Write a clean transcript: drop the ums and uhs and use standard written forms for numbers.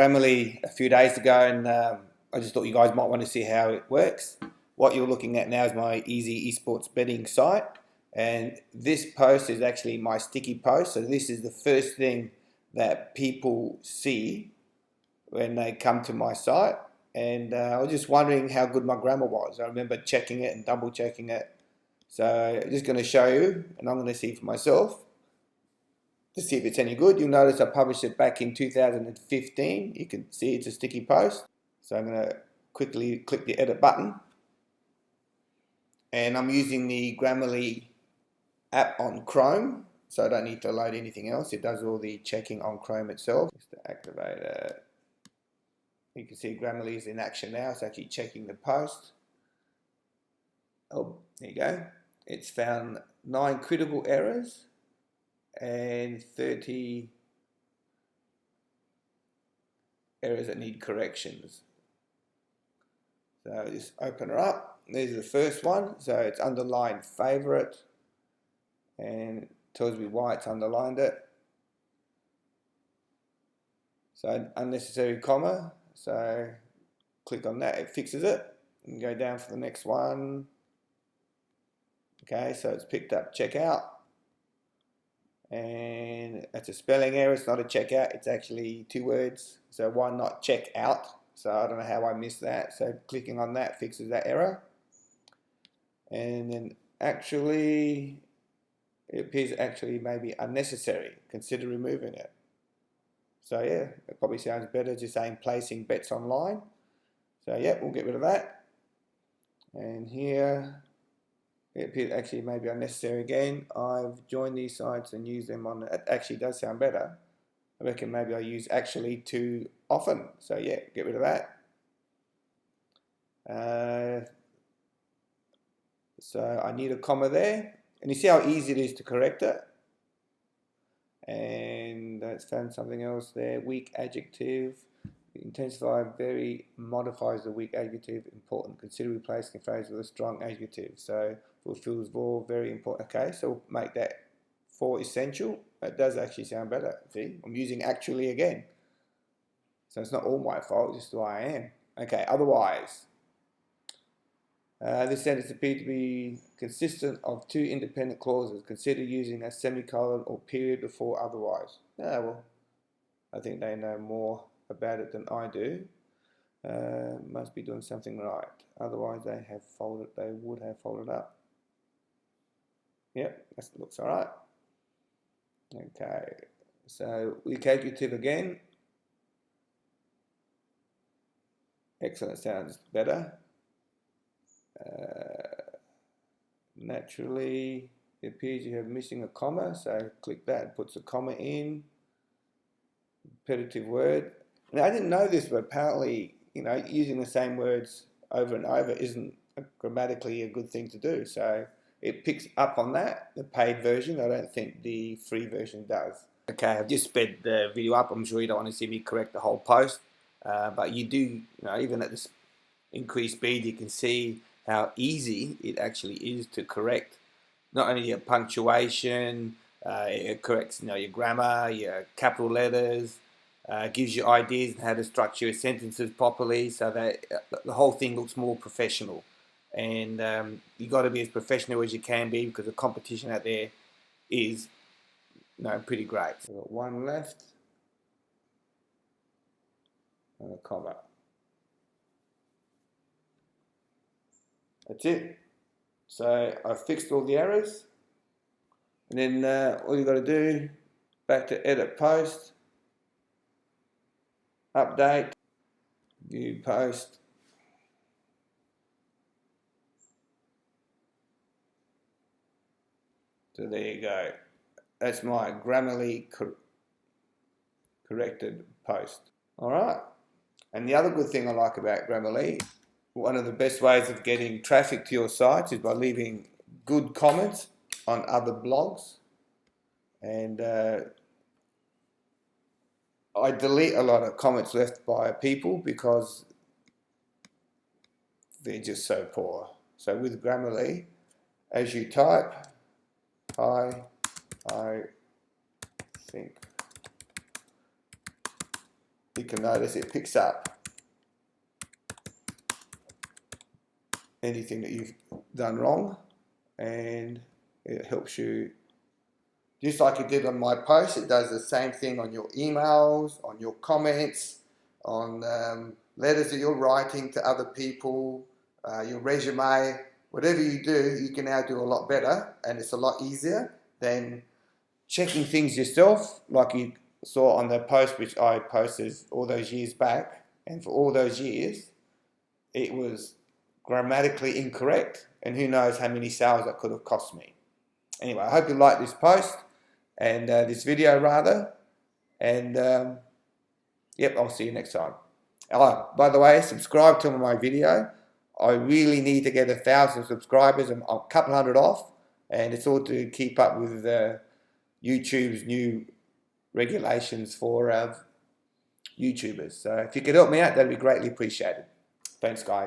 Grammarly a few days ago, and I just thought you guys might want to see how it works. What you're looking at now is my easy esports betting site, and this post is actually my sticky post. So this is the first thing that people see when they come to my site, and I was just wondering how good my grammar was. I remember checking it and double checking it. So I'm just going to show you, and I'm going to see for myself to see if it's any good. You'll notice I published it back in 2015. You can see it's a sticky post. So I'm going to quickly click the edit button. And I'm using the Grammarly app on Chrome, so I don't need to load anything else. It does all the checking on Chrome itself. Just to activate it. You can see Grammarly is in action now. It's actually checking the post. Oh, there you go. It's found 9 critical errors and 30 errors that need corrections. So just open her up. There's the first one. So it's underlined favorite, and it tells me why it's underlined it. So unnecessary comma. So click on that, it fixes it. And go down for the next one. Okay, so it's picked up checkout. And it's a spelling error, it's not a checkout, it's actually 2 words. So why not check out? So I don't know how I missed that. So clicking on that fixes that error. And then actually, it appears actually maybe unnecessary. Consider removing it. So yeah, it probably sounds better just saying placing bets online. So yeah, we'll get rid of that. And here, it appears actually maybe unnecessary again. I've joined these sites and used them on, it actually does sound better. I reckon maybe I use actually too often. So yeah, get rid of that. So I need a comma there. And you see how easy it is to correct it. And it's found something else there. Weak adjective. Intensify very modifies the weak adjective. Important. Consider replacing a phrase with a strong adjective. So fulfills for very important. Okay, so we'll make that for essential. That does actually sound better. See, I'm using actually again. So it's not all my fault, just who I am. Okay, otherwise. This sentence appeared to be consistent of 2 independent clauses. Consider using a semicolon or period before otherwise. Well, I think they know more about it than I do. Must be doing something right. Otherwise, they would have folded up. Yep, that looks all right. Okay, so weak adjective again. Excellent, sounds better. Naturally, it appears you have missing a comma, so click that and puts a comma in. Repetitive word. Now, I didn't know this, but apparently, using the same words over and over isn't grammatically a good thing to do. So it picks up on that, the paid version. I don't think the free version does. Okay, I've just sped the video up. I'm sure you don't want to see me correct the whole post, but you do, even at this increased speed, you can see how easy it actually is to correct not only your punctuation, it corrects your grammar, your capital letters, gives you ideas on how to structure your sentences properly, so that the whole thing looks more professional. And you got to be as professional as you can be, because the competition out there is pretty great. So we've got one left and a comma. That's it. So I've fixed all the errors, and then all you've got to do, back to edit post, update, view post, so there you go. That's my Grammarly corrected post. Alright, and the other good thing I like about Grammarly, one of the best ways of getting traffic to your site is by leaving good comments on other blogs. And I delete a lot of comments left by people because they're just so poor. So with Grammarly, as you type, I think you can notice it picks up anything that you've done wrong, and it helps you, just like it did on my post. It does the same thing on your emails, on your comments, on letters that you're writing to other people, your resume. Whatever you do, you can now do a lot better, and it's a lot easier than checking things yourself, like you saw on the post which I posted all those years back. And for all those years, it was grammatically incorrect, and who knows how many sales that could have cost me. Anyway, I hope you like this post, and this video rather, and yep, I'll see you next time. Oh, by the way, subscribe to my video. I really need to get 1,000 subscribers. I'm a couple hundred off, and it's all to keep up with YouTube's new regulations for YouTubers. So if you could help me out, that'd be greatly appreciated. Thanks, guys.